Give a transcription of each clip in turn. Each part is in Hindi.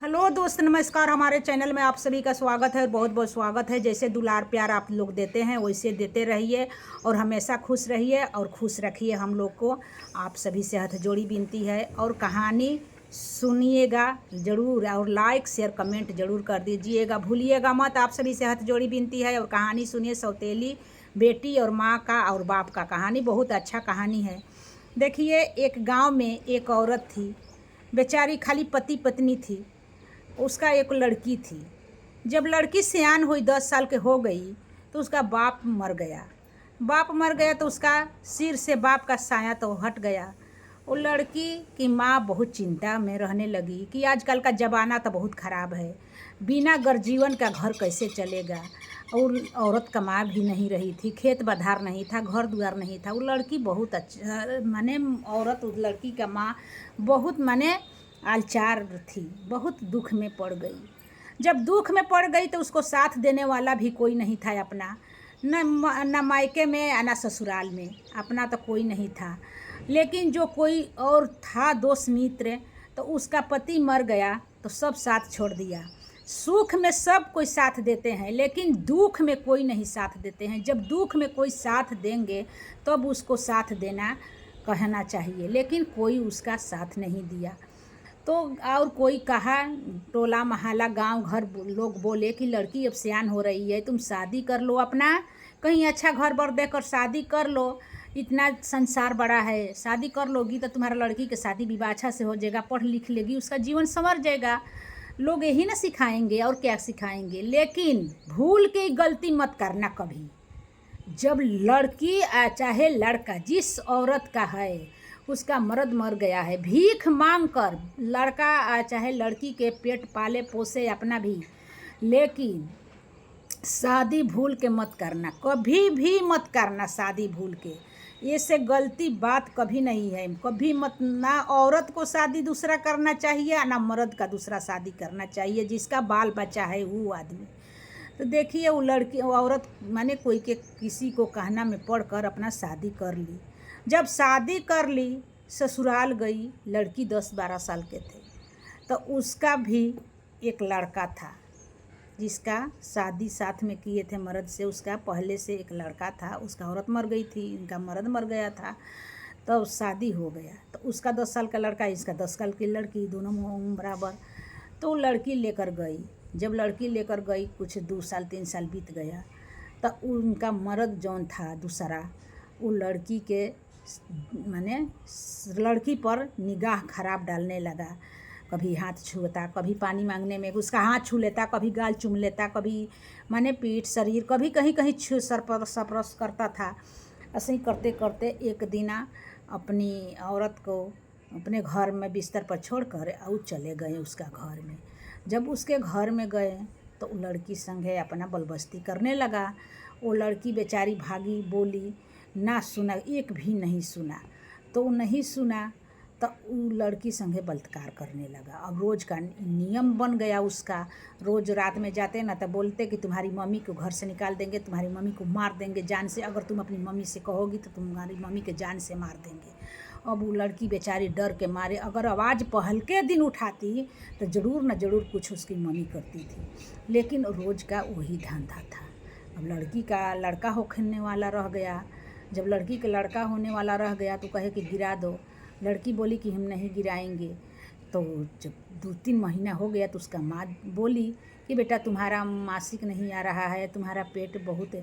हेलो दोस्त, नमस्कार। हमारे चैनल में आप सभी का स्वागत है और बहुत बहुत स्वागत है। जैसे दुलार प्यार आप लोग देते हैं वैसे देते रहिए और हमेशा खुश रहिए और खुश रखिए हम लोग को। आप सभी से हाथ जोड़ी विनती है और कहानी सुनिएगा ज़रूर और लाइक शेयर कमेंट ज़रूर कर दीजिएगा, भूलिएगा मत। आप सभी से हाथ जोड़ी विनती है और कहानी सुनिए। सौतेली बेटी और माँ का और बाप का कहानी बहुत अच्छा कहानी है। देखिए, एक गाँव में एक औरत थी, बेचारी खाली पति पत्नी थी। उसका एक लड़की थी। जब लड़की सयान हुई 10 साल के हो गई तो उसका बाप मर गया। बाप मर गया तो उसका सिर से बाप का साया तो हट गया। वो लड़की की माँ बहुत चिंता में रहने लगी कि आजकल का ज़माना तो बहुत ख़राब है, बिना गर्जीवन का घर कैसे चलेगा। और औरत कमा भी नहीं रही थी, खेत बधार नहीं था, घर द्वार नहीं था। वो लड़की बहुत अच्छा माने औरत, उस लड़की का माँ बहुत माने लाचार थी, बहुत दुख में पड़ गई। जब दुख में पड़ गई तो उसको साथ देने वाला भी कोई नहीं था अपना, न मायके में न ससुराल में अपना तो कोई नहीं था। लेकिन जो कोई और था दोस्त मित्र, तो उसका पति मर गया तो सब साथ छोड़ दिया। सुख में सब कोई साथ देते हैं लेकिन दुख में कोई नहीं साथ देते हैं। जब दुख में कोई साथ देंगे तब उसको साथ देना कहना चाहिए, लेकिन कोई उसका साथ नहीं दिया। तो और कोई कहा, टोला मोहल्ला गांव घर लोग बोले कि लड़की अब सयान हो रही है, तुम शादी कर लो, अपना कहीं अच्छा घर बर देकर शादी कर लो। इतना संसार बड़ा है, शादी कर लोगी तो तुम्हारा लड़की के शादी विवाह अच्छा से हो जाएगा, पढ़ लिख लेगी, उसका जीवन संवर जाएगा। लोग यही ना सिखाएंगे और क्या सिखाएंगे। लेकिन भूल के गलती मत करना कभी। जब लड़की चाहे लड़का, जिस औरत का है उसका मर्द मर गया है, भीख मांग कर लड़का चाहे लड़की के पेट पाले पोसे अपना भी, लेकिन शादी भूल के मत करना, कभी भी मत करना शादी भूल के। ये से गलती बात कभी नहीं है, कभी मत। ना औरत को शादी दूसरा करना चाहिए ना मर्द का दूसरा शादी करना चाहिए। जिसका बाल बच्चा है वो आदमी। तो देखिए, वो लड़की, वो औरत माने कोई के किसी को कहना में पढ़कर अपना शादी कर ली। जब शादी कर ली, ससुराल गई। लड़की 10-12 साल के थे तो उसका भी एक लड़का था जिसका शादी साथ में किए थे मर्द से। उसका पहले से एक लड़का था, उसका औरत मर गई थी, इनका मर्द मर गया था, तो शादी हो गया। तो उसका 10 साल का लड़का, इसका 10 साल की लड़की, दोनों उम्र बराबर। तो लड़की लेकर गई। जब लड़की लेकर गई कुछ 2 साल 3 साल बीत गया तो उनका मर्द जौन था दूसरा, वो लड़की के माने लड़की पर निगाह खराब डालने लगा। कभी हाथ छूता, कभी पानी मांगने में उसका हाथ छू लेता, कभी गाल चूम लेता, कभी माने पीठ शरीर, कभी कहीं कहीं छू सरपरस करता था। ऐसे ही करते करते एक दिन अपनी औरत को अपने घर में बिस्तर पर छोड़कर और चले गए उसका घर में। जब उसके घर में गए तो लड़की संगे अपना बलबस्ती करने लगा। वो लड़की बेचारी भागी, बोली ना, सुना, एक भी नहीं सुना। तो वो नहीं सुना तो वो लड़की संगे बलात्कार करने लगा। अब रोज़ का नियम बन गया उसका। रोज़ रात में जाते ना तो बोलते कि तुम्हारी मम्मी को घर से निकाल देंगे, तुम्हारी मम्मी को मार देंगे जान से, अगर तुम अपनी मम्मी से कहोगी तो तुम्हारी मम्मी के जान से मार देंगे। अब वो लड़की बेचारी डर के मारे अगर आवाज़ पहल के दिन उठाती तो ज़रूर न ज़रूर कुछ उसकी मम्मी करती थी। लेकिन रोज़ का वही धंधा था। अब लड़की का लड़का होने वाला रह गया। जब लड़की का लड़का होने वाला रह गया तो कहे कि गिरा दो। लड़की बोली कि हम नहीं गिराएंगे। तो जब 2-3 महीना हो गया तो उसका माँ बोली कि बेटा तुम्हारा मासिक नहीं आ रहा है, तुम्हारा पेट बहुत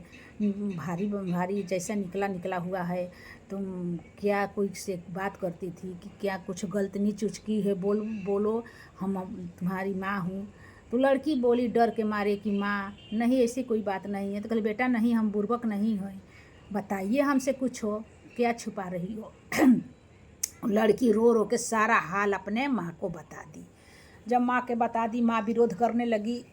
भारी भारी जैसा निकला निकला हुआ है, तुम क्या कोई से बात करती थी कि क्या कुछ गलत नीच उच की है, बोलो हम तुम्हारी माँ हूँ। तो लड़की बोली डर के मारे कि माँ नहीं, ऐसी कोई बात नहीं है। तो कहले बेटा नहीं, हम बुर्बक नहीं हैं, बताइए हमसे कुछ हो, क्या छुपा रही हो। लड़की रो रो के सारा हाल अपने माँ को बता दी। जब माँ के बता दी, माँ विरोध करने लगी